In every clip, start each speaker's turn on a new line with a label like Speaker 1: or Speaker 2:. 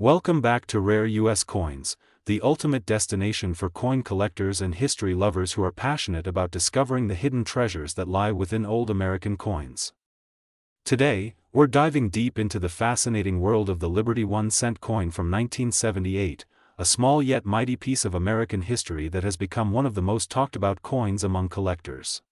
Speaker 1: Welcome back to Rare U.S. Coins, the ultimate destination for coin collectors and history lovers who are passionate about discovering the hidden treasures that lie within old American coins. Today, we're diving deep into the fascinating world of the Liberty 1-cent coin from 1978, a small yet mighty piece of American history that has become one of the most talked about coins among collectors.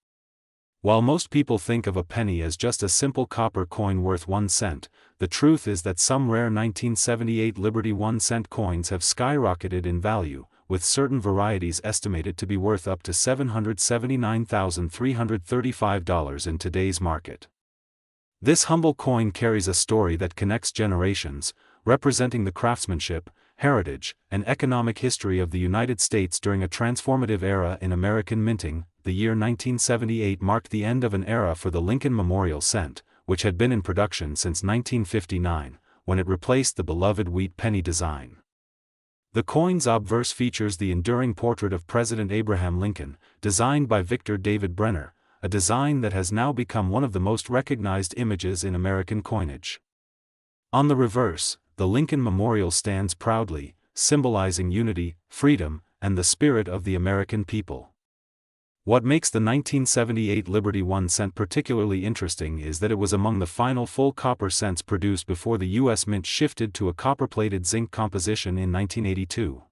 Speaker 1: While most people think of a penny as just a simple copper coin worth 1 cent, the truth is that some rare 1978 Liberty 1-cent coins have skyrocketed in value, with certain varieties estimated to be worth up to $779,335 in today's market. This humble coin carries a story that connects generations, representing the craftsmanship, heritage, and economic history of the United States during a transformative era in American minting. The year 1978 marked the end of an era for the Lincoln Memorial Cent, which had been in production since 1959, when it replaced the beloved wheat penny design. The coin's obverse features the enduring portrait of President Abraham Lincoln, designed by Victor David Brenner, a design that has now become one of the most recognized images in American coinage. On the reverse, the Lincoln Memorial stands proudly, symbolizing unity, freedom, and the spirit of the American people. What makes the 1978 Liberty 1 cent particularly interesting is that it was among the final full copper cents produced before the U.S. Mint shifted to a copper-plated zinc composition in 1982.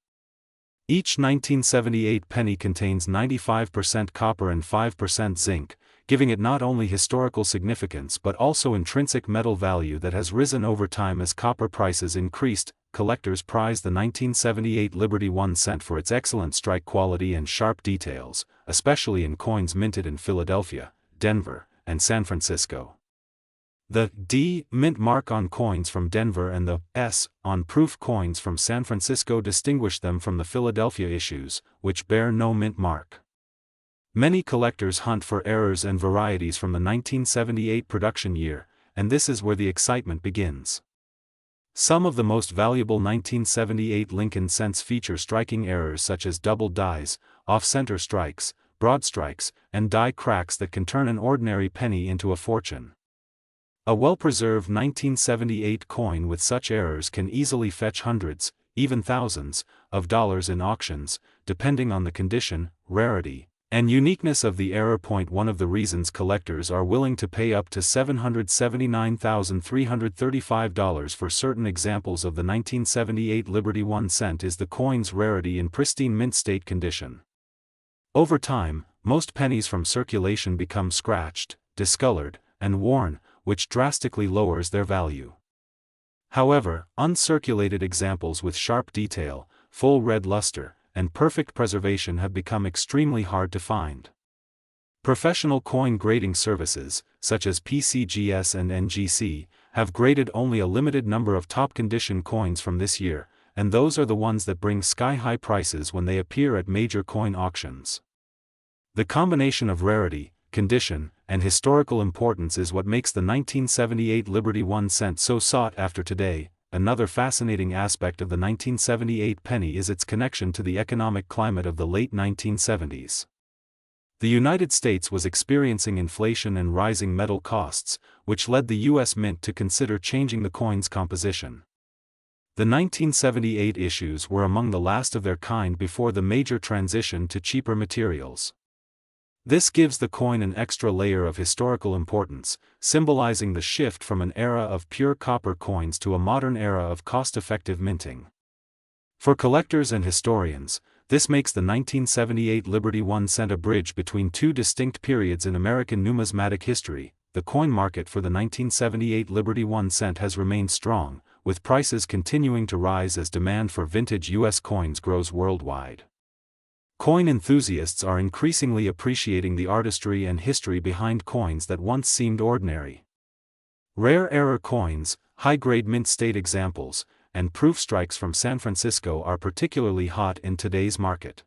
Speaker 1: Each 1978 penny contains 95% copper and 5% zinc, giving it not only historical significance but also intrinsic metal value that has risen over time as copper prices increased. Collectors prize the 1978 Liberty 1 cent for its excellent strike quality and sharp details, especially in coins minted in Philadelphia, Denver, and San Francisco. The D mint mark on coins from Denver and the S on proof coins from San Francisco distinguish them from the Philadelphia issues, which bear no mint mark. Many collectors hunt for errors and varieties from the 1978 production year, and this is where the excitement begins. Some of the most valuable 1978 Lincoln cents feature striking errors such as double dies, off-center strikes, broad strikes, and die cracks that can turn an ordinary penny into a fortune. A well-preserved 1978 coin with such errors can easily fetch hundreds, even thousands, of dollars in auctions, depending on the condition, rarity, and uniqueness of the error point. One of the reasons collectors are willing to pay up to $779,335 for certain examples of the 1978 Liberty 1 cent is the coin's rarity in pristine mint state condition. Over time, most pennies from circulation become scratched, discolored, and worn, which drastically lowers their value. However, uncirculated examples with sharp detail, full red luster, and perfect preservation have become extremely hard to find. Professional coin grading services, such as PCGS and NGC, have graded only a limited number of top-condition coins from this year, and those are the ones that bring sky-high prices when they appear at major coin auctions. The combination of rarity, condition, and historical importance is what makes the 1978 Liberty 1 cent so sought after today. Another fascinating aspect of the 1978 penny is its connection to the economic climate of the late 1970s. The United States was experiencing inflation and rising metal costs, which led the U.S. Mint to consider changing the coin's composition. The 1978 issues were among the last of their kind before the major transition to cheaper materials. This gives the coin an extra layer of historical importance, symbolizing the shift from an era of pure copper coins to a modern era of cost-effective minting. For collectors and historians, this makes the 1978 Liberty 1 cent a bridge between two distinct periods in American numismatic history. The coin market for the 1978 Liberty 1 cent has remained strong, with prices continuing to rise as demand for vintage U.S. coins grows worldwide. Coin enthusiasts are increasingly appreciating the artistry and history behind coins that once seemed ordinary. Rare error coins, high-grade mint state examples, and proof strikes from San Francisco are particularly hot in today's market.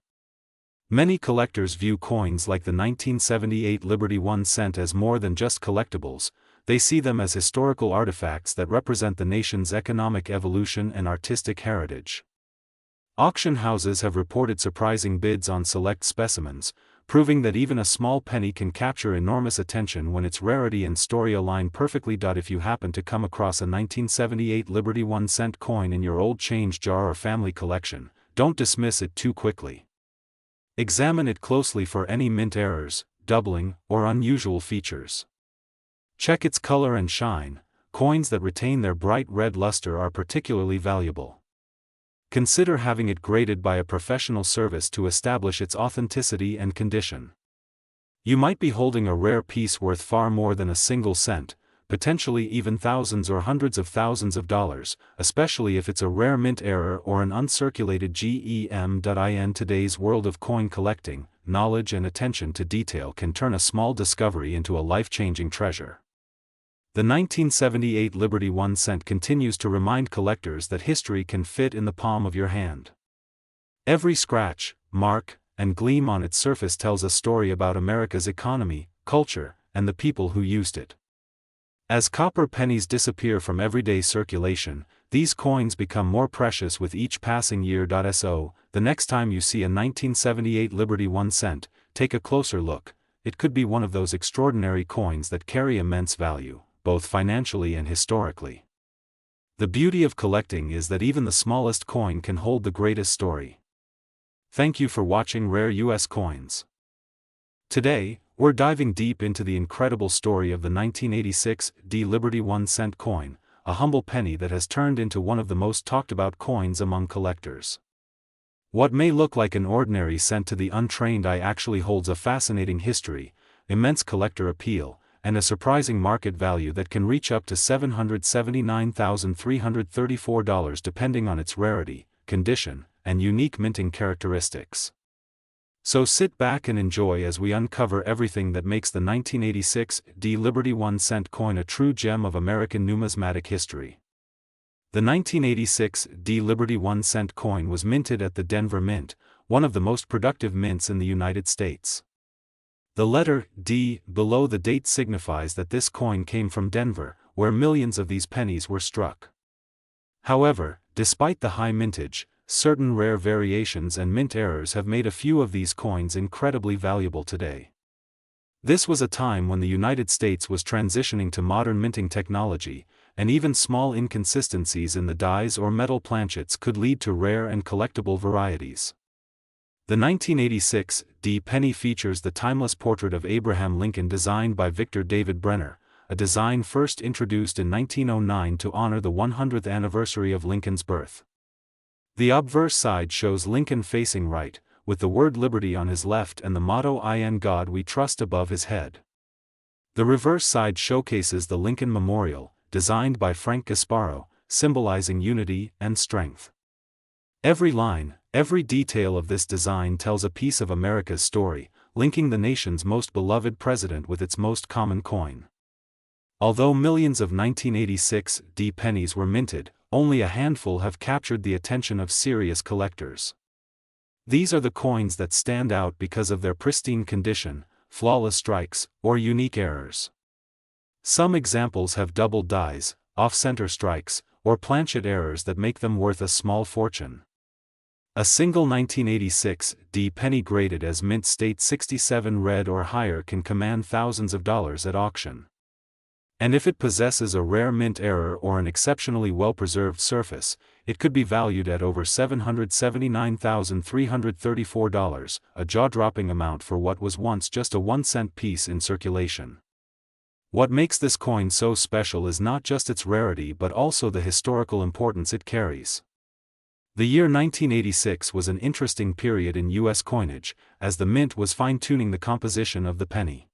Speaker 1: Many collectors view coins like the 1978 Liberty 1 cent as more than just collectibles. They see them as historical artifacts that represent the nation's economic evolution and artistic heritage. Auction houses have reported surprising bids on select specimens, proving that even a small penny can capture enormous attention when its rarity and story align perfectly. If you happen to come across a 1978 Liberty 1-cent coin in your old change jar or family collection, don't dismiss it too quickly. Examine it closely for any mint errors, doubling, or unusual features. Check its color and shine. Coins that retain their bright red luster are particularly valuable. Consider having it graded by a professional service to establish its authenticity and condition. You might be holding a rare piece worth far more than a single cent, potentially even thousands or hundreds of thousands of dollars, especially if it's a rare mint error or an uncirculated gem. In today's world of coin collecting, knowledge and attention to detail can turn a small discovery into a life-changing treasure. The 1978 Liberty 1 cent continues to remind collectors that history can fit in the palm of your hand. Every scratch, mark, and gleam on its surface tells a story about America's economy, culture, and the people who used it. As copper pennies disappear from everyday circulation, these coins become more precious with each passing year. So, the next time you see a 1978 Liberty 1 cent, take a closer look. It could be one of those extraordinary coins that carry immense value, both financially and historically. The beauty of collecting is that even the smallest coin can hold the greatest story. Thank you for watching Rare US Coins. Today, we're diving deep into the incredible story of the 1986 Liberty 1 cent coin, a humble penny that has turned into one of the most talked about coins among collectors. What may look like an ordinary cent to the untrained eye actually holds a fascinating history, immense collector appeal, and a surprising market value that can reach up to $779,334 depending on its rarity, condition, and unique minting characteristics. So sit back and enjoy as we uncover everything that makes the 1986 Liberty 1 cent coin a true gem of American numismatic history. The 1986 Liberty 1 cent coin was minted at the Denver Mint, one of the most productive mints in the United States. The letter D below the date signifies that this coin came from Denver, where millions of these pennies were struck. However, despite the high mintage, certain rare variations and mint errors have made a few of these coins incredibly valuable today. This was a time when the United States was transitioning to modern minting technology, and even small inconsistencies in the dies or metal planchets could lead to rare and collectible varieties. The 1986 penny features the timeless portrait of Abraham Lincoln designed by Victor David Brenner, a design first introduced in 1909 to honor the 100th anniversary of Lincoln's birth. The obverse side shows Lincoln facing right, with the word Liberty on his left and the motto "In God We Trust" above his head. The reverse side showcases the Lincoln Memorial, designed by Frank Gasparo, symbolizing unity and strength. Every line, every detail of this design tells a piece of America's story, linking the nation's most beloved president with its most common coin. Although millions of 1986 pennies were minted, only a handful have captured the attention of serious collectors. These are the coins that stand out because of their pristine condition, flawless strikes, or unique errors. Some examples have doubled dies, off-center strikes, or planchet errors that make them worth a small fortune. A single 1986 penny graded as mint state 67 red or higher can command thousands of dollars at auction. And if it possesses a rare mint error or an exceptionally well-preserved surface, it could be valued at over $779,334, a jaw-dropping amount for what was once just a 1-cent piece in circulation. What makes this coin so special is not just its rarity but also the historical importance it carries. The year 1986 was an interesting period in U.S. coinage, as the mint was fine-tuning the composition of the penny.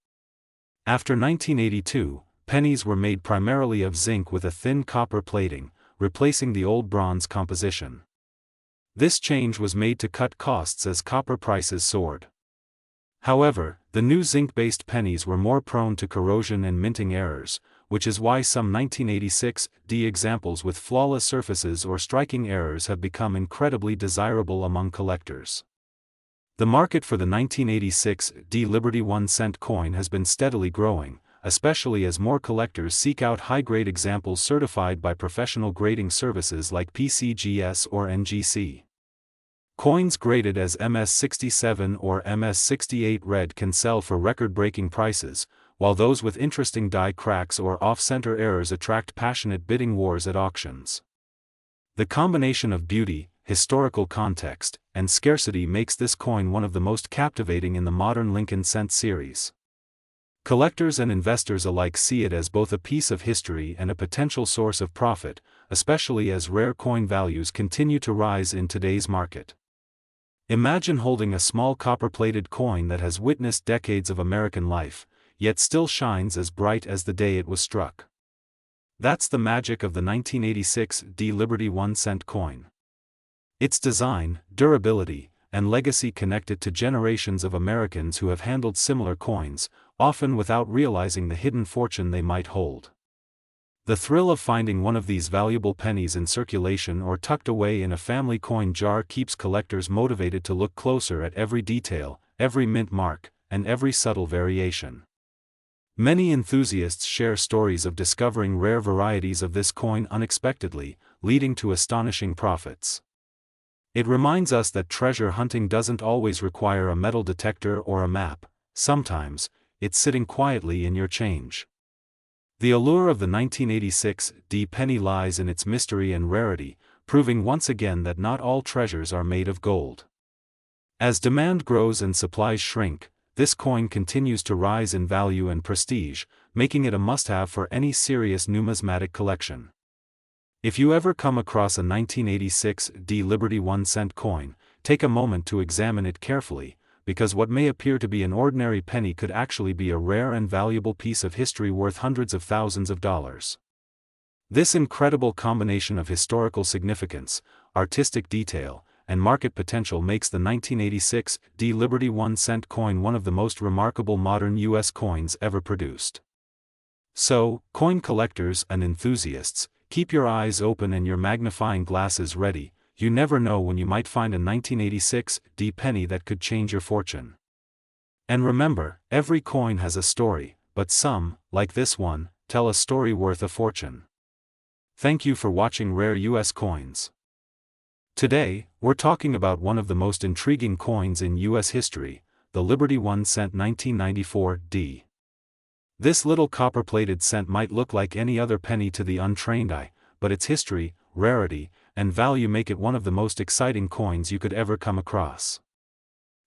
Speaker 1: After 1982, pennies were made primarily of zinc with a thin copper plating, replacing the old bronze composition. This change was made to cut costs as copper prices soared. However, the new zinc-based pennies were more prone to corrosion and minting errors, which is why some 1986 examples with flawless surfaces or striking errors have become incredibly desirable among collectors. The market for the 1986 Liberty 1 cent coin has been steadily growing, especially as more collectors seek out high-grade examples certified by professional grading services like PCGS or NGC. Coins graded as MS-67 or MS-68 red can sell for record-breaking prices, while those with interesting die cracks or off-center errors attract passionate bidding wars at auctions. The combination of beauty, historical context, and scarcity makes this coin one of the most captivating in the modern Lincoln cent series. Collectors and investors alike see it as both a piece of history and a potential source of profit, especially as rare coin values continue to rise in today's market. Imagine holding a small copper-plated coin that has witnessed decades of American life, yet still shines as bright as the day it was struck. That's the magic of the 1986 Liberty 1-cent coin. Its design, durability, and legacy connect it to generations of Americans who have handled similar coins, often without realizing the hidden fortune they might hold. The thrill of finding one of these valuable pennies in circulation or tucked away in a family coin jar keeps collectors motivated to look closer at every detail, every mint mark, and every subtle variation. Many enthusiasts share stories of discovering rare varieties of this coin unexpectedly, leading to astonishing profits. It reminds us that treasure hunting doesn't always require a metal detector or a map. Sometimes, it's sitting quietly in your change. The allure of the 1986 penny lies in its mystery and rarity, proving once again that not all treasures are made of gold. As demand grows and supplies shrink, this coin continues to rise in value and prestige, making it a must-have for any serious numismatic collection. If you ever come across a 1986 Liberty 1-cent coin, take a moment to examine it carefully, because what may appear to be an ordinary penny could actually be a rare and valuable piece of history worth hundreds of thousands of dollars. This incredible combination of historical significance, artistic detail, and market potential makes the 1986 Liberty 1-cent coin one of the most remarkable modern U.S. coins ever produced. So, coin collectors and enthusiasts, keep your eyes open and your magnifying glasses ready. You never know when you might find a 1986 penny that could change your fortune. And remember, every coin has a story, but some, like this one, tell a story worth a fortune. Thank you for watching Rare US Coins. Today, we're talking about one of the most intriguing coins in US history, the Liberty 1-cent 1994 D. This little copper-plated cent might look like any other penny to the untrained eye, but its history, rarity, and value make it one of the most exciting coins you could ever come across.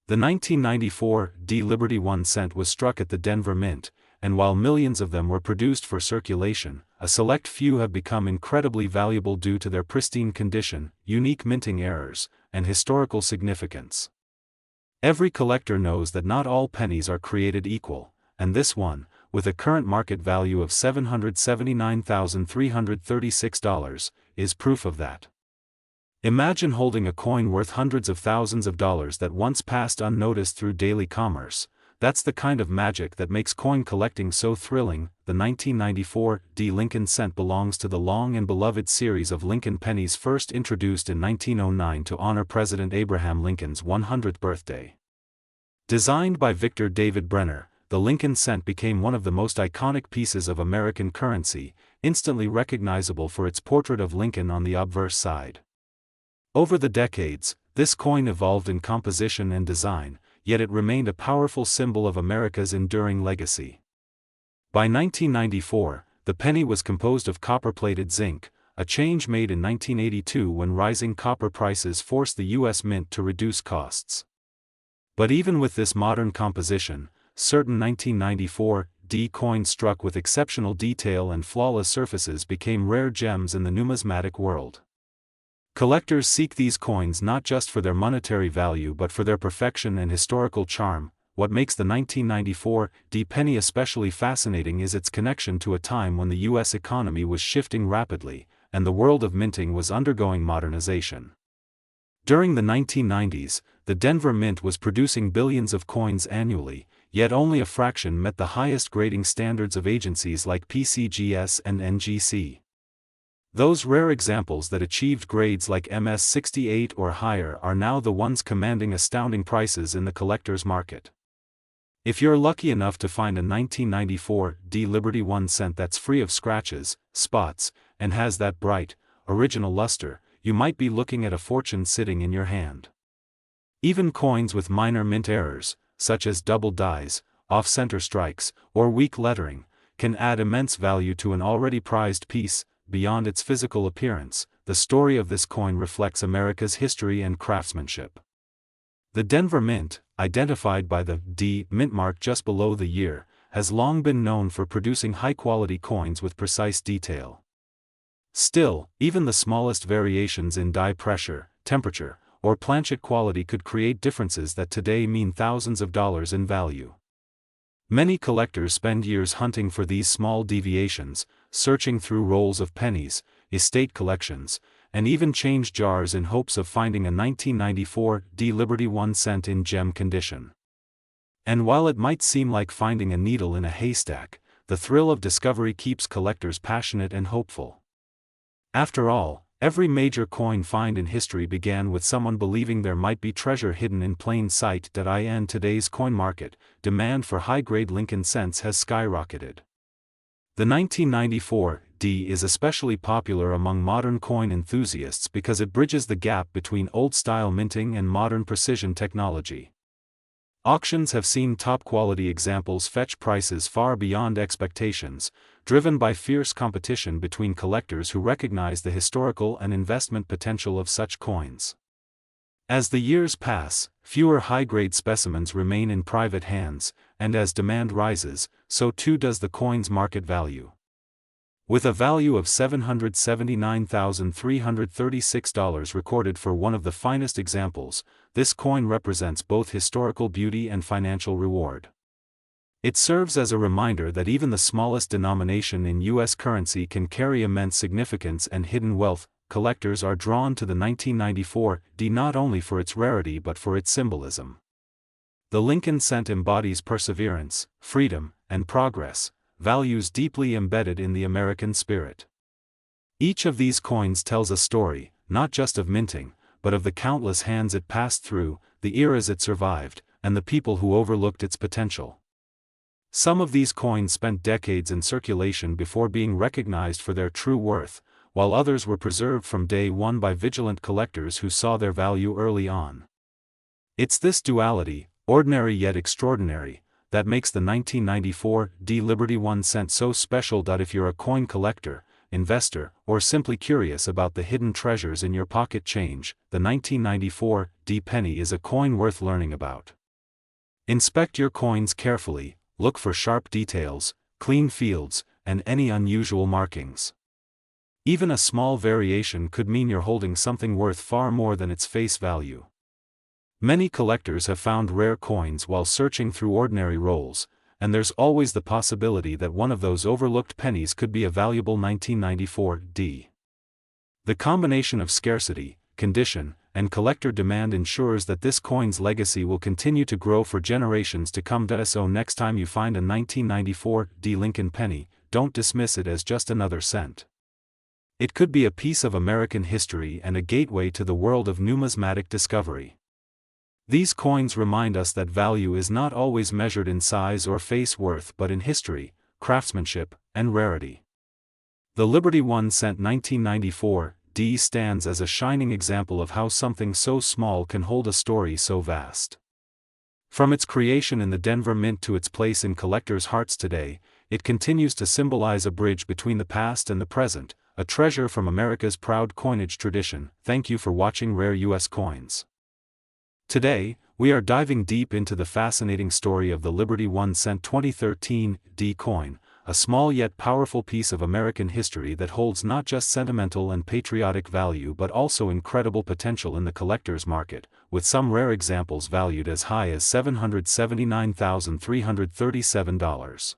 Speaker 1: The 1994 Liberty 1-cent was struck at the Denver Mint, and while millions of them were produced for circulation, a select few have become incredibly valuable due to their pristine condition, unique minting errors, and historical significance. Every collector knows that not all pennies are created equal, and this one, with a current market value of $779,336, is proof of that. Imagine holding a coin worth hundreds of thousands of dollars that once passed unnoticed through daily commerce. That's the kind of magic that makes coin collecting so thrilling. The 1994 Lincoln cent belongs to the long and beloved series of Lincoln pennies first introduced in 1909 to honor President Abraham Lincoln's 100th birthday. Designed by Victor David Brenner, the Lincoln cent became one of the most iconic pieces of American currency, instantly recognizable for its portrait of Lincoln on the obverse side. Over the decades, this coin evolved in composition and design, yet it remained a powerful symbol of America's enduring legacy. By 1994, the penny was composed of copper-plated zinc, a change made in 1982 when rising copper prices forced the U.S. Mint to reduce costs. But even with this modern composition, certain 1994 coins struck with exceptional detail and flawless surfaces became rare gems in the numismatic world. Collectors seek these coins not just for their monetary value but for their perfection and historical charm. What makes the 1994 penny especially fascinating is its connection to a time when the U.S. economy was shifting rapidly, and the world of minting was undergoing modernization. During the 1990s, the Denver Mint was producing billions of coins annually, yet only a fraction met the highest grading standards of agencies like PCGS and NGC. Those rare examples that achieved grades like MS-68 or higher are now the ones commanding astounding prices in the collector's market. If you're lucky enough to find a 1994 Liberty 1-cent that's free of scratches, spots, and has that bright, original luster, you might be looking at a fortune sitting in your hand. Even coins with minor mint errors, such as double dies, off-center strikes, or weak lettering, can add immense value to an already prized piece. Beyond its physical appearance, the story of this coin reflects America's history and craftsmanship. The Denver Mint, identified by the D mint mark just below the year, has long been known for producing high-quality coins with precise detail. Still, even the smallest variations in die pressure, temperature, or planchet quality could create differences that today mean thousands of dollars in value. Many collectors spend years hunting for these small deviations, searching through rolls of pennies, estate collections, and even change jars in hopes of finding a 1994 D Liberty 1 cent in gem condition. And while it might seem like finding a needle in a haystack, the thrill of discovery keeps collectors passionate and hopeful. After all, every major coin find in history began with someone believing there might be treasure hidden in plain sight. In today's coin market, demand for high-grade Lincoln cents has skyrocketed. The 1994 D is especially popular among modern coin enthusiasts because it bridges the gap between old-style minting and modern precision technology. Auctions have seen top-quality examples fetch prices far beyond expectations, driven by fierce competition between collectors who recognize the historical and investment potential of such coins. As the years pass, fewer high-grade specimens remain in private hands, and as demand rises, so too does the coin's market value. With a value of $779,336 recorded for one of the finest examples, this coin represents both historical beauty and financial reward. It serves as a reminder that even the smallest denomination in U.S. currency can carry immense significance and hidden wealth. Collectors are drawn to the 1994 D not only for its rarity but for its symbolism. The Lincoln cent embodies perseverance, freedom, and progress, values deeply embedded in the American spirit. Each of these coins tells a story, not just of minting, but of the countless hands it passed through, the eras it survived, and the people who overlooked its potential. Some of these coins spent decades in circulation before being recognized for their true worth, while others were preserved from day one by vigilant collectors who saw their value early on. It's this duality, ordinary yet extraordinary, that makes the 1994 D Liberty 1 cent so special. If you're a coin collector, investor, or simply curious about the hidden treasures in your pocket change, the 1994 D penny is a coin worth learning about. Inspect your coins carefully, look for sharp details, clean fields, and any unusual markings. Even a small variation could mean you're holding something worth far more than its face value. Many collectors have found rare coins while searching through ordinary rolls, and there's always the possibility that one of those overlooked pennies could be a valuable 1994 D. The combination of scarcity, condition, and collector demand ensures that this coin's legacy will continue to grow for generations to come. So next time you find a 1994 D Lincoln penny, don't dismiss it as just another cent. It could be a piece of American history and a gateway to the world of numismatic discovery. These coins remind us that value is not always measured in size or face worth but in history, craftsmanship, and rarity. The Liberty 1 cent 1994 D stands as a shining example of how something so small can hold a story so vast. From its creation in the Denver Mint to its place in collectors' hearts today, it continues to symbolize a bridge between the past and the present, a treasure from America's proud coinage tradition. Thank you for watching Rare U.S. Coins. Today, we are diving deep into the fascinating story of the Liberty 1 cent 2013 D coin, a small yet powerful piece of American history that holds not just sentimental and patriotic value but also incredible potential in the collector's market, with some rare examples valued as high as $779,337.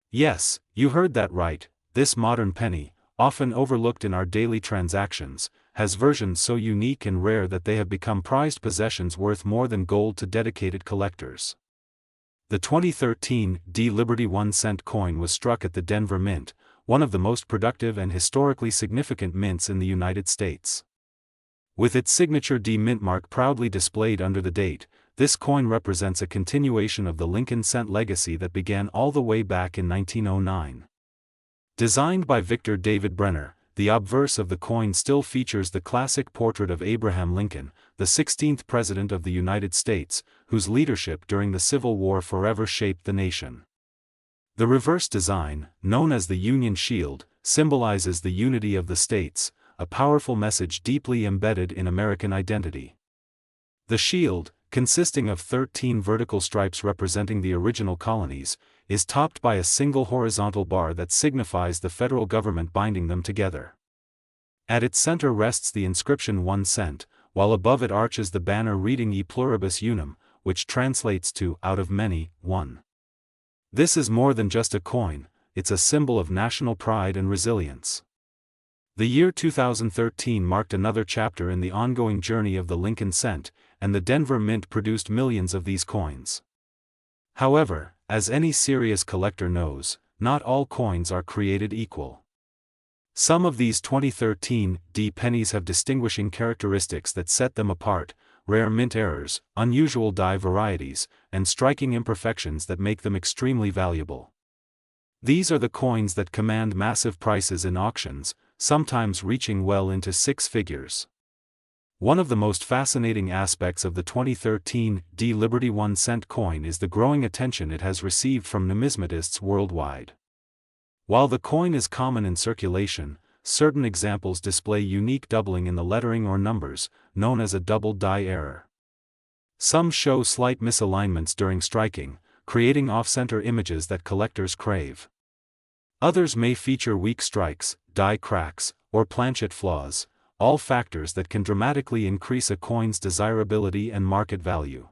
Speaker 1: Yes, you heard that right, this modern penny, often overlooked in our daily transactions, has versions so unique and rare that they have become prized possessions worth more than gold to dedicated collectors. The 2013 D Liberty 1 cent coin was struck at the Denver Mint, one of the most productive and historically significant mints in the United States. With its signature D mint mark proudly displayed under the date, this coin represents a continuation of the Lincoln cent legacy that began all the way back in 1909. Designed by Victor David Brenner, the obverse of the coin still features the classic portrait of Abraham Lincoln, the 16th President of the United States, whose leadership during the Civil War forever shaped the nation. The reverse design, known as the Union Shield, symbolizes the unity of the states, a powerful message deeply embedded in American identity. The shield, consisting of 13 vertical stripes representing the original colonies, is topped by a single horizontal bar that signifies the federal government binding them together. At its center rests the inscription 1 cent, while above it arches the banner reading E pluribus unum, which translates to, out of many, one. This is more than just a coin, it's a symbol of national pride and resilience. The year 2013 marked another chapter in the ongoing journey of the Lincoln cent, and the Denver Mint produced millions of these coins. However, as any serious collector knows, not all coins are created equal. Some of these 2013 D pennies have distinguishing characteristics that set them apart: rare mint errors, unusual die varieties, and striking imperfections that make them extremely valuable. These are the coins that command massive prices in auctions, sometimes reaching well into six figures. One of the most fascinating aspects of the 2013 D Liberty 1 cent coin is the growing attention it has received from numismatists worldwide. While the coin is common in circulation, certain examples display unique doubling in the lettering or numbers, known as a double die error. Some show slight misalignments during striking, creating off-center images that collectors crave. Others may feature weak strikes, die cracks, or planchet flaws, all factors that can dramatically increase a coin's desirability and market value.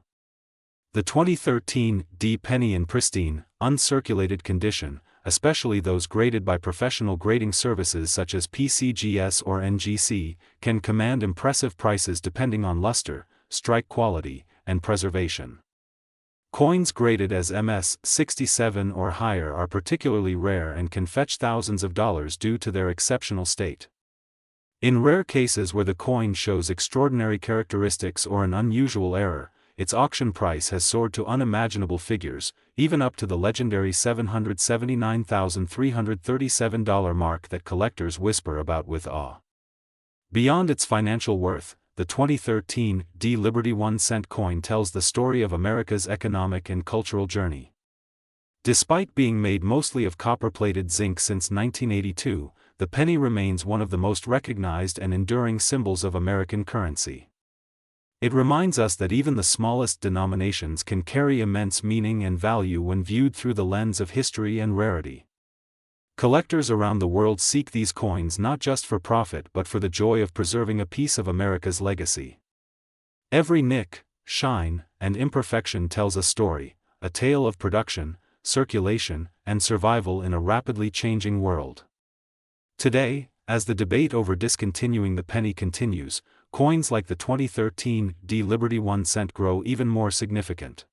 Speaker 1: The 2013 D penny in pristine, uncirculated condition, especially those graded by professional grading services such as PCGS or NGC, can command impressive prices depending on luster, strike quality, and preservation. Coins graded as MS 67 or higher are particularly rare and can fetch thousands of dollars due to their exceptional state. In rare cases where the coin shows extraordinary characteristics or an unusual error, its auction price has soared to unimaginable figures, even up to the legendary $779,337 mark that collectors whisper about with awe. Beyond its financial worth, the 2013 D Liberty 1 cent coin tells the story of America's economic and cultural journey. Despite being made mostly of copper-plated zinc since 1982, the penny remains one of the most recognized and enduring symbols of American currency. It reminds us that even the smallest denominations can carry immense meaning and value when viewed through the lens of history and rarity. Collectors around the world seek these coins not just for profit but for the joy of preserving a piece of America's legacy. Every nick, shine, and imperfection tells a story, a tale of production, circulation, and survival in a rapidly changing world. Today, as the debate over discontinuing the penny continues, coins like the 2013 D Liberty 1 cent grow even more significant.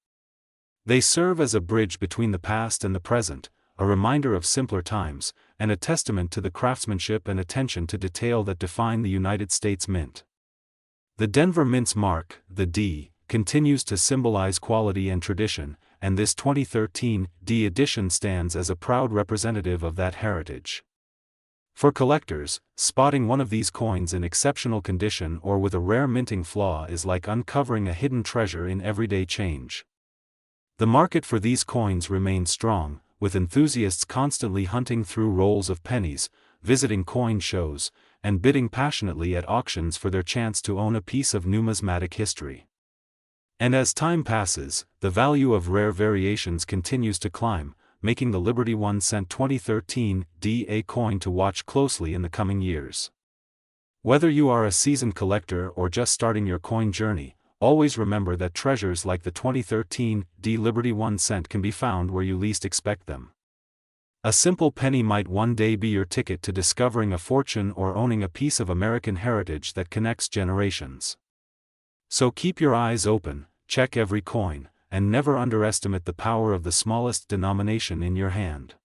Speaker 1: They serve as a bridge between the past and the present, a reminder of simpler times, and a testament to the craftsmanship and attention to detail that define the United States Mint. The Denver Mint's mark, the D, continues to symbolize quality and tradition, and this 2013 D edition stands as a proud representative of that heritage. For collectors, spotting one of these coins in exceptional condition or with a rare minting flaw is like uncovering a hidden treasure in everyday change. The market for these coins remains strong, with enthusiasts constantly hunting through rolls of pennies, visiting coin shows, and bidding passionately at auctions for their chance to own a piece of numismatic history. And as time passes, the value of rare variations continues to climb, making the Liberty 1 cent 2013 D a coin to watch closely in the coming years. Whether you are a seasoned collector or just starting your coin journey, always remember that treasures like the 2013 D Liberty 1 cent can be found where you least expect them. A simple penny might one day be your ticket to discovering a fortune or owning a piece of American heritage that connects generations. So keep your eyes open, check every coin, and never underestimate the power of the smallest denomination in your hand.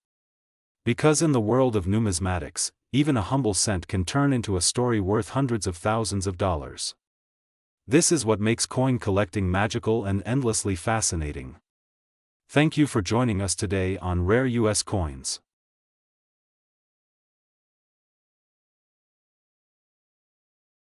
Speaker 1: Because in the world of numismatics, even a humble cent can turn into a story worth hundreds of thousands of dollars. This is what makes coin collecting magical and endlessly fascinating. Thank you for joining us today on Rare US Coins.